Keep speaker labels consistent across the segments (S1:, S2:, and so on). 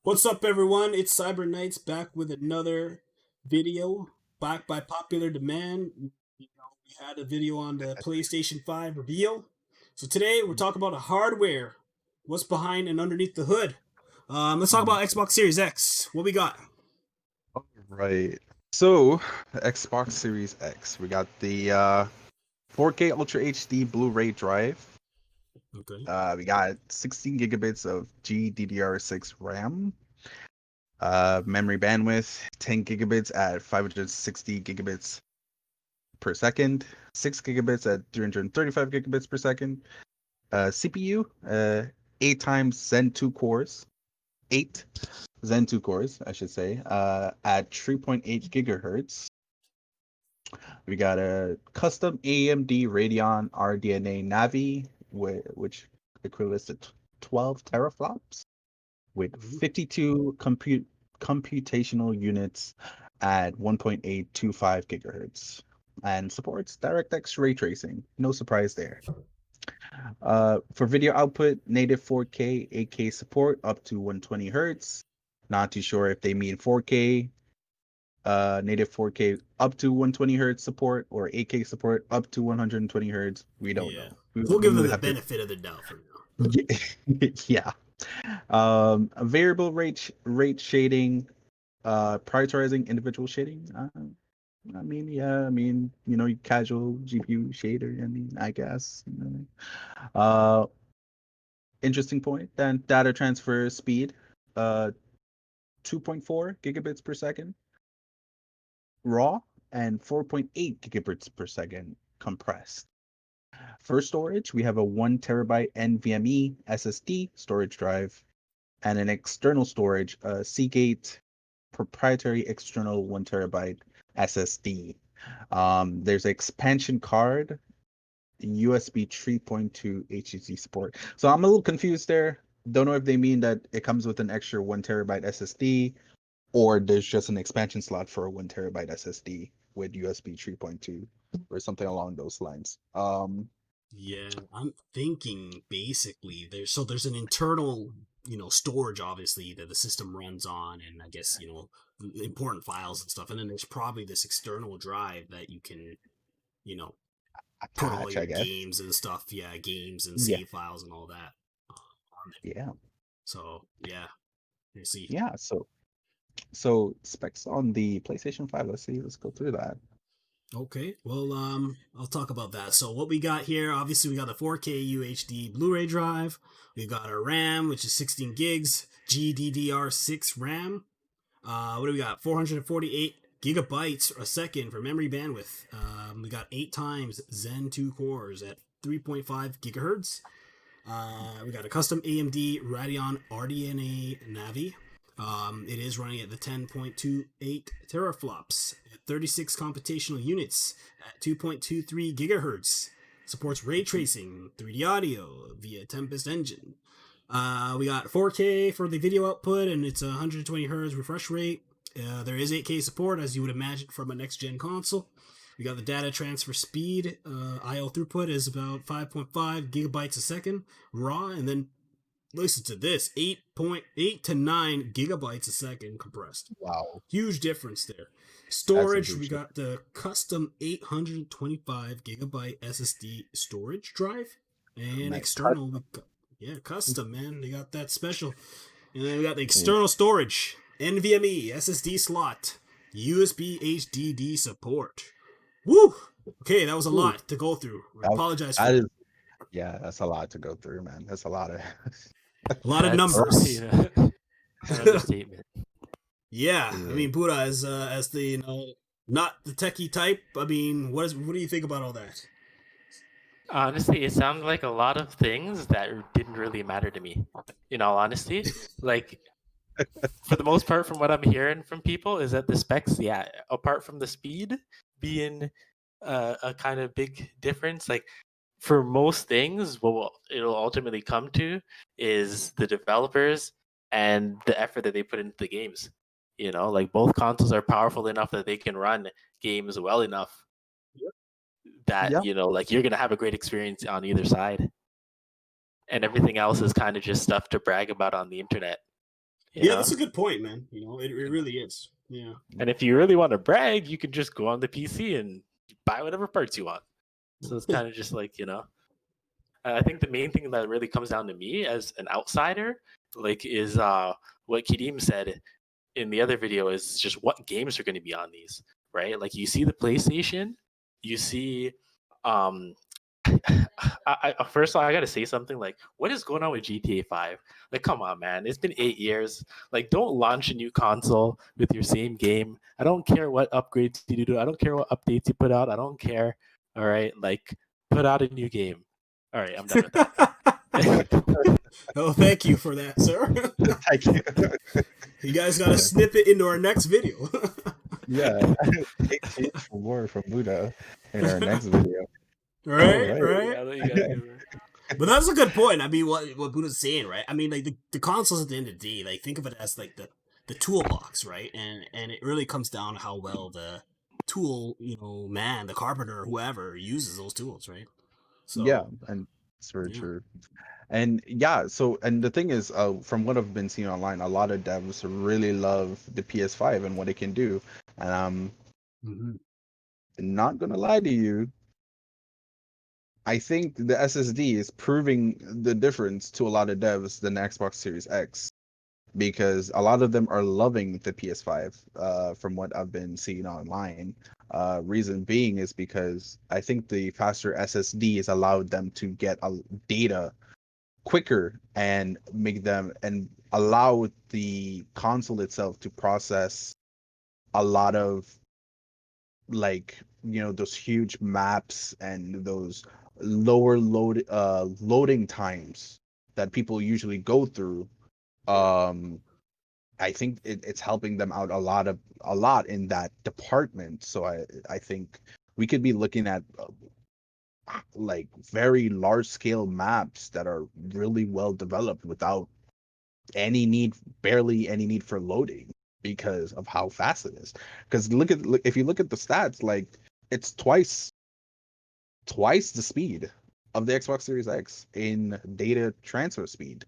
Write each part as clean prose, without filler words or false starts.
S1: What's up, everyone? It's Cyber Knights back with another video, back by popular demand. We had a video on the PlayStation 5 reveal. So today we're talking about the hardware, what's behind and underneath the hood. Let's talk
S2: Mm.
S1: about Xbox Series X. What we got?
S2: All right. So, Xbox Series X, we got the 4K Ultra HD Blu-ray drive.
S1: Okay.
S2: We got 16 gigabits of GDDR6 RAM. Memory bandwidth 10 gigabits at 560 gigabits per second. 6 gigabits at 335 gigabits per second. CPU 8 times Zen 2 cores. 8 Zen 2 cores, I should say, at 3.8 gigahertz. We got a custom AMD Radeon RDNA Navi, which equates to 12 teraflops with
S1: Mhm.
S2: 52 computational units at 1.825 gigahertz and supports DirectX ray tracing. No surprise there. For video output, native 4K, 8K support up to 120 hertz. Not too sure if they mean 4K, native 4K up to 120 hertz support or 8K support up to 120 hertz. We don't
S1: Yeah.
S2: know.
S1: We'll give
S2: We
S1: them
S2: would
S1: the
S2: have to.
S1: benefit of the doubt for now.
S2: Yeah. A variable rate shading, prioritizing individual shading. Casual GPU shader. I guess. Uh, Interesting point. Then data transfer speed, uh, 2.4 gigabits per second raw and 4.8 gigabits per second compressed. For storage, we have a 1 terabyte NVMe SSD storage drive and an external storage, Seagate proprietary external 1 terabyte SSD. There's an expansion card, USB 3.2 HDD support. So I'm a little confused there. Don't know if they mean that it comes with an extra 1 terabyte SSD or there's just an expansion slot for a 1 terabyte SSD with USB 3.2 or something along those lines.
S1: Yeah, I'm thinking basically there's an internal, storage obviously that the system runs on, and I guess, important files and stuff. And then there's probably this external drive that you can, you know, put all
S2: Attach,
S1: your
S2: I guess.
S1: games and stuff, yeah, games and
S2: Yeah,
S1: save files and all that on there.
S2: yeah,
S1: So, yeah, you see.
S2: yeah. So specs on the PlayStation 5. Let's see. Let's go through that.
S1: Okay, well, I'll talk about that. So what we got here, obviously, we got the 4K UHD Blu-ray drive. We got our RAM, which is 16 gigs, GDDR6 RAM. What do we got? 448 gigabytes a second for memory bandwidth. We got 8 times Zen 2 cores at 3.5 gigahertz. We got a custom AMD Radeon RDNA Navi. It is running at the 10.28 teraflops, 36 computational units at 2.23 gigahertz. Supports ray tracing, 3D audio via Tempest engine. We got 4K for the video output, and it's 120 hertz refresh rate. There is 8K support, as you would imagine from a next gen console. We got the data transfer speed. IO throughput is about 5.5 gigabytes a second raw, and then listen to this 8.8 to 9 gigabytes a second compressed.
S2: Wow,
S1: Huge difference there.
S2: that's a
S1: Storage, we
S2: huge.
S1: got the custom 825 gigabyte SSD storage drive, and
S2: Nice.
S1: external, we got, yeah, custom, man. They got that special. And then we got the
S2: Yeah.
S1: external storage, NVMe SSD slot, USB HDD support. Woo! Okay, that was a
S2: Ooh,
S1: lot to go through. I
S2: that,
S1: apologize for
S2: that
S1: that.
S2: is, yeah, that's a lot to go through, man. That's a lot of.
S1: A lot of
S3: That's
S1: numbers.
S3: an understatement.
S1: Yeah, I
S2: Yeah.
S1: mean, Buddha as the not the techie type. I mean, what do you think about all that?
S3: Honestly, it sounded like a lot of things that didn't really matter to me. In all honesty, like for the most part, from what I'm hearing from people, is that the specs, yeah, apart from the speed being a kind of big difference, like for most things, it'll ultimately come to is the developers and the effort that they put into the games. Like both consoles are powerful enough that they can run games well enough that
S2: Yeah.
S3: like you're gonna have a great experience on either side, and everything else is kind of just stuff to brag about on the internet. You
S1: Yeah,
S3: know,
S1: that's a good point, man. It really is. Yeah.
S3: and if you really want to brag, you can just go on the PC and buy whatever parts you want. So it's kind of just like, I think the main thing that really comes down to me as an outsider, like, is what Kidim said in the other video, is just what games are going to be on these, right? Like, you see the PlayStation, you see, um, first of all, I gotta say something. Like, what is going on with GTA 5? Like, come on, man, it's been 8 years. Like, don't launch a new console with your same game. I don't care what upgrades you do. I don't care what updates you put out. I don't care. All right, like, put out a new game. All right, I'm done with that.
S1: Oh, thank you for that, sir.
S2: Thank you.
S1: You guys got to snip it into our next video.
S2: Yeah. Take change for more from Buddha in our next video. All
S1: Right,
S2: right.
S1: right.
S3: Yeah, you gotta give her.
S1: But that's a good point. I mean, what Buddha's saying, right? I mean, like the consoles at the end of the day, like think of it as like the toolbox, right? And it really comes down to how well the tool, man, the carpenter or whoever uses those tools, right?
S2: Yeah,
S1: So
S2: and it's very
S1: yeah.
S2: true. And yeah, so and the thing is, from what I've been seeing online, a lot of devs really love the PS5 and what it can do. And I'm
S1: Mm-hmm.
S2: not gonna lie to you, I think the SSD is proving the difference to a lot of devs than the Xbox Series X, because a lot of them are loving the PS5, from what I've been seeing online. Reason being is because I think the faster SSD has allowed them to get data quicker and make them and allow the console itself to process a lot of, like, those huge maps and those loading times that people usually go through. um I think it's helping them out a lot in that department. So I think we could be looking at, like, very large scale maps that are really well developed without barely any need for loading, because of how fast it is. Because if you look at the stats, like, it's twice the speed of the Xbox Series X in data transfer speed,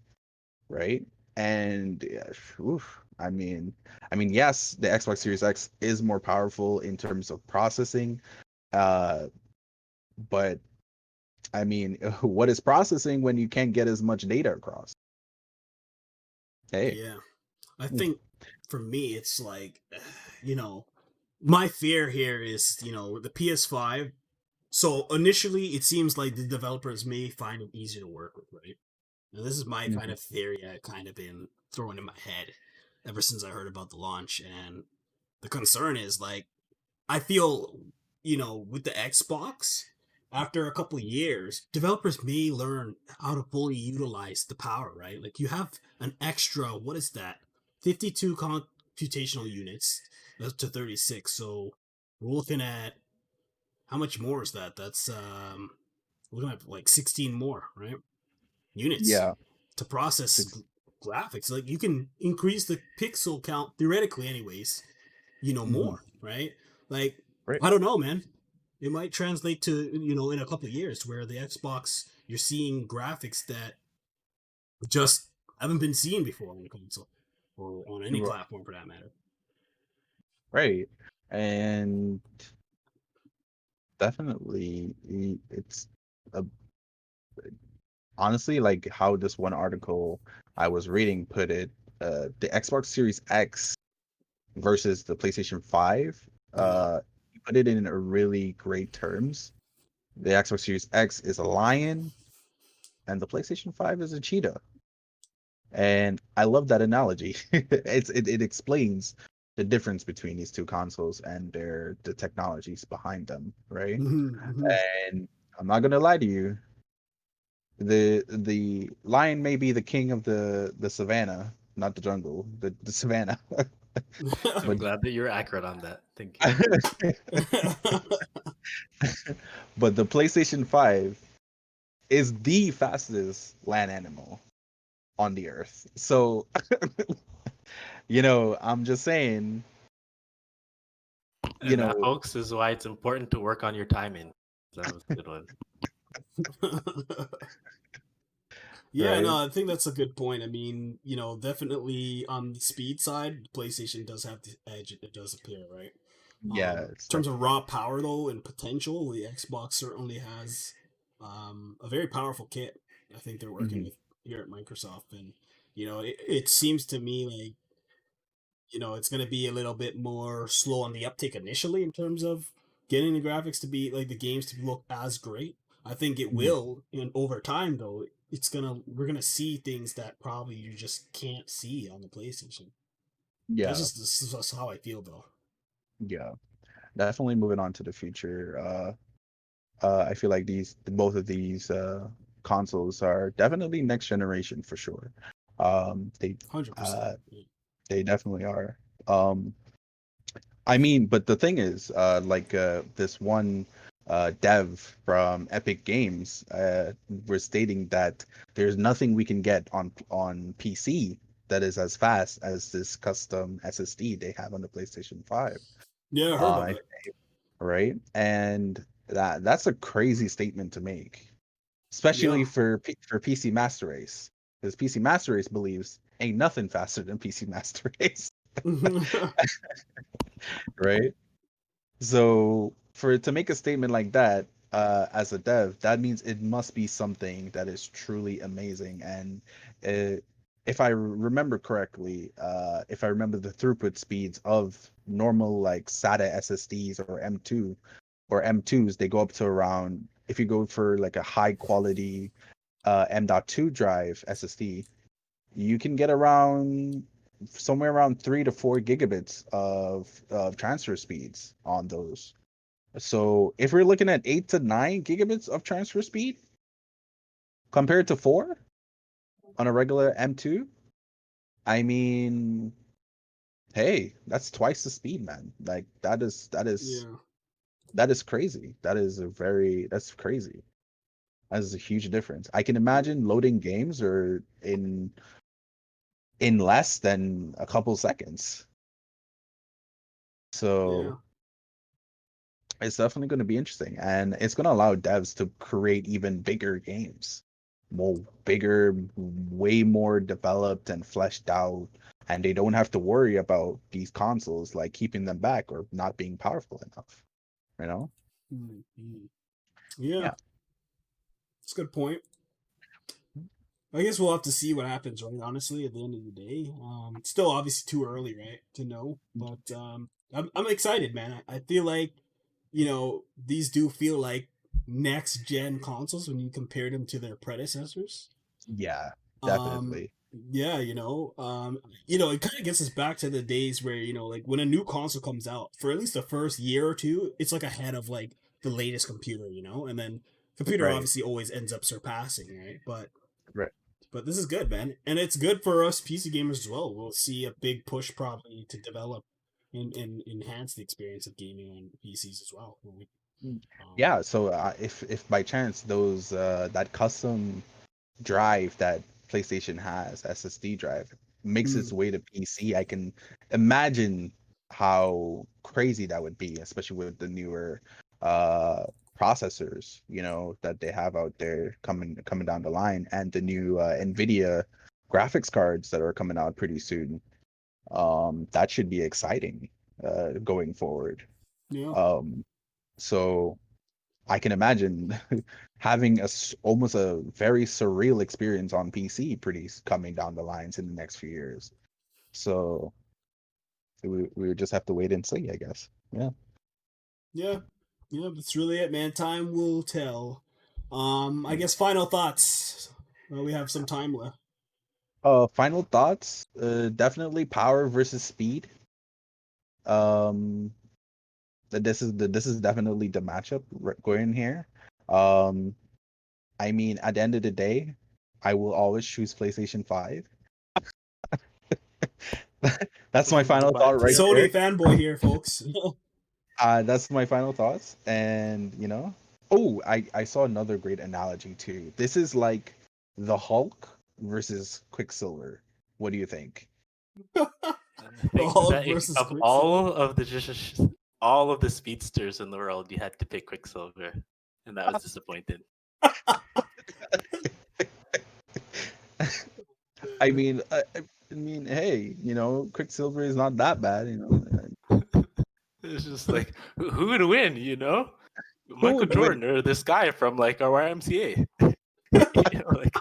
S2: right? And yeah, oof, yes, the Xbox Series X is more powerful in terms of processing, uh, but I mean, what is processing when you can't get as much data across? Hey.
S1: Yeah. I think for me, it's like, my fear here is, the PS5. So initially, it seems like the developers may find it easier to work with, right? Now, this is my kind
S2: Mhm.
S1: of theory I've kind of been throwing in my head ever since I heard about the launch. And the concern is, like, I feel, with the Xbox, after a couple of years, developers may learn how to fully utilize the power, right? Like, you have an extra, what is that? 52 computational units to 36. So we're looking at, how much more is that? That's, we're looking at like 16 more, right? Units
S2: Yeah.
S1: to process
S2: Six.
S1: graphics. Like, you can increase the pixel count theoretically, anyways,
S2: Mhm.
S1: more, right? Like,
S2: Right.
S1: I don't know, man. It might translate to, in a couple of years where the Xbox, you're seeing graphics that just haven't been seen before on the console or on any
S2: Ri-
S1: platform for that matter.
S2: Right. And definitely, it's a, honestly, like how this one article I was reading put it, the Xbox Series X versus the PlayStation 5,
S1: Yeah.
S2: he put it in a really great terms. The Xbox Series X is a lion and the PlayStation 5 is a cheetah. And I love that analogy. It explains the difference between these two consoles and the technologies behind them, right?
S1: Mm-hmm,
S2: And I'm not gonna lie to you, the lion may be the king of the savannah, not the jungle, the savannah.
S3: I'm
S2: but
S3: glad that you're accurate on that. Thank you.
S1: mm-hmm.
S2: but the PlayStation 5 is the fastest land animal on the earth. So, I'm just saying, you
S3: And that,
S2: know,
S3: folks, is why it's important to work on your timing. That was a good one.
S1: Yeah,
S2: right?
S1: no, I think that's a good point. I mean, definitely on the speed side, PlayStation does have the edge. It does appear, right?
S2: Yeah,
S1: In
S2: it's
S1: terms of raw power, though, and potential, the Xbox certainly has a very powerful kit. I think they're working
S2: mhm.
S1: with here at Microsoft, and it seems to me like it's going to be a little bit more slow on the uptake initially in terms of getting the graphics to be like the games to look as great. I think it
S2: Mhm.
S1: will, and over time though, we're gonna see things that probably you just can't see on the PlayStation.
S2: Yeah,
S1: This is just how I feel though.
S2: yeah. Definitely moving on to the future. I feel like both of these consoles are definitely next generation for sure. They
S1: 100%.
S2: uh, they definitely are. Um, I mean, but the thing is, this one dev from Epic Games was stating that there's nothing we can get on PC that is as fast as this custom SSD they have on the PlayStation 5.
S1: Yeah, I heard about
S2: Uh,
S1: that.
S2: right? And that's a crazy statement to make, especially
S1: Yeah.
S2: for PC Master Race, because PC Master Race believes ain't nothing faster than PC Master Race, right? So for it to make a statement like that, as a dev, that means it must be something that is truly amazing. And uh, if I remember correctly, if I remember the throughput speeds of normal like SATA SSDs or M2 or M2s, they go up to around, if you go for like a high quality M.2 drive SSD, you can get around somewhere around 3 to 4 gigabits of transfer speeds on those. So if we're looking at 8 to 9 gigabits of transfer speed compared to 4 on a regular M2, I mean, hey, that's twice the speed, man. Like
S1: Yeah.
S2: that is crazy. That's crazy. That is a huge difference. I can imagine loading games or in less than a couple seconds.
S1: Yeah.
S2: So it's definitely going to be interesting, and it's going to allow devs to create even bigger games, more bigger, way more developed and fleshed out, and they don't have to worry about these consoles like keeping them back or not being powerful enough. You know?
S1: Mhm. Yeah,
S2: Yeah.
S1: that's a good point. I guess we'll have to see what happens, right? Honestly, at the end of the day, it's still obviously too early, right, to know. But I'm excited, man. I feel like these do feel like next gen consoles when you compare them to their predecessors.
S2: Yeah,
S1: Um,
S2: definitely.
S1: yeah, it kind of gets us back to the days where like when a new console comes out, for at least the first year or two, it's like ahead of like the latest computer, and then computer
S2: Right.
S1: obviously always ends up surpassing, right?
S2: Right.
S1: But this is good, man, and it's good for us PC gamers as well. We'll see a big push probably to develop and enhance the experience of gaming on PCs as well.
S2: Mm.
S1: Um,
S2: Yeah, so if by chance those that custom drive that PlayStation has, SSD drive, makes its
S1: mm,
S2: way to PC, I can imagine how crazy that would be, especially with the newer uh processors, that they have out there coming down the line, and the new Nvidia graphics cards that are coming out pretty soon. That should be exciting going forward.
S1: yeah,
S2: Um, so I can imagine having almost a very surreal experience on PC coming down the lines in the next few years. So we would just have to wait and see, I guess. Yeah.
S1: yeah, yeah. That's really it, man. Time will tell. I guess final thoughts. We have some time left.
S2: Final thoughts. Definitely power versus speed. Um, this is definitely the matchup going here. Um, I mean, at the end of the day, I will always choose PlayStation 5. That's my final
S3: Mine
S2: thought right
S3: too.
S1: Sony
S2: there.
S1: fanboy here, folks.
S2: That's my final thoughts. And oh, I saw another great analogy too. This is like the Hulk versus Quicksilver. What do you think?
S3: I
S1: The
S3: think
S1: Hulk
S3: that
S1: versus
S3: of
S1: Quicksilver.
S3: all of the speedsters in the world, you had to pick Quicksilver, and that was disappointed.
S2: I mean, I mean, hey, Quicksilver is not that bad,
S3: It's just like who would win,
S2: Who
S3: Michael
S2: would win?
S3: Jordan or this guy from like our YMCA. Like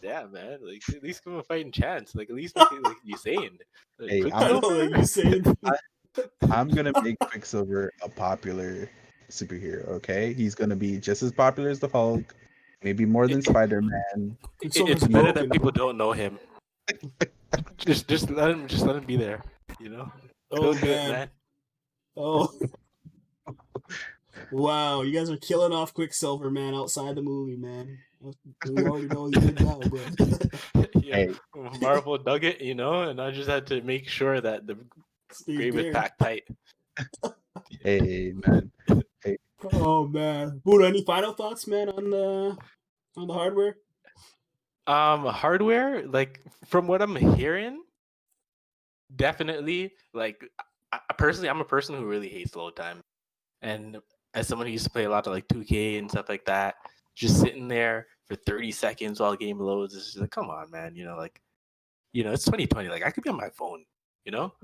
S3: damn man, like at least give him a fighting chance. Like at least make it like Usain. Like
S2: Hey,
S1: I know,
S3: Quicksilver?
S1: like you saying.
S2: I'm gonna make Quicksilver a popular superhero. Okay, he's gonna be just as popular as the Hulk, maybe more than Spider-Man.
S3: It's
S1: Quicksilver's
S3: better that
S1: broken.
S3: people don't know him. Just let him be there.
S1: Oh
S3: He'll do it,
S1: man.
S3: man.
S1: Oh wow, you guys are killing off Quicksilver, man, outside the movie, man. We already know he did that, but
S3: Yeah,
S2: Hey,
S3: Marvel dug it, and I just had to make sure that the
S1: Steve
S3: grave was
S1: there.
S3: packed tight.
S2: hey, man.
S1: Oh man, Buddha, any final thoughts, man, on the hardware?
S3: Hardware, like from what I'm hearing, definitely. Like, personally, I'm a person who really hates load time, and as someone who used to play a lot of like 2K and stuff like that, just sitting there for 30 seconds while a game loads is just like, come on, man. It's 2020. Like, I could be on my phone.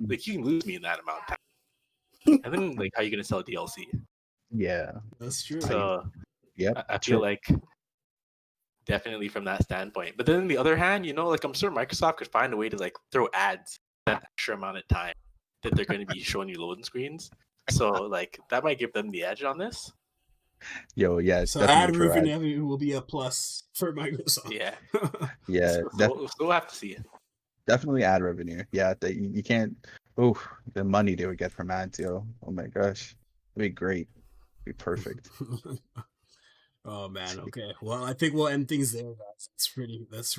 S3: Like you can lose me in that amount of time, and then like, how are you gonna sell DLC?
S2: Yeah.
S1: That's true.
S3: So
S2: Yep.
S3: I feel like definitely from that standpoint. But then on the other hand, like I'm sure Microsoft could find a way to like throw ads that extra amount of time that they're going to be showing you loading screens. So like that might give them the edge on this.
S2: Yo, yeah,
S1: So
S2: definitely
S1: ad
S2: throw ads.
S1: revenue will be a plus for Microsoft.
S3: Yeah.
S2: Yeah,
S3: So we'll have to see.
S2: definitely ad revenue. Yeah, you can't. Oh, the money they would get from ads, yo. Oh my gosh, it'd be great. It'd be perfect.
S1: Oh man, okay. Well, I think we'll end things there, guys.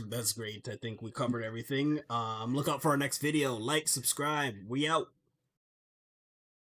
S1: That's great. I think we covered everything. Look out for our next video. Like, subscribe. We out.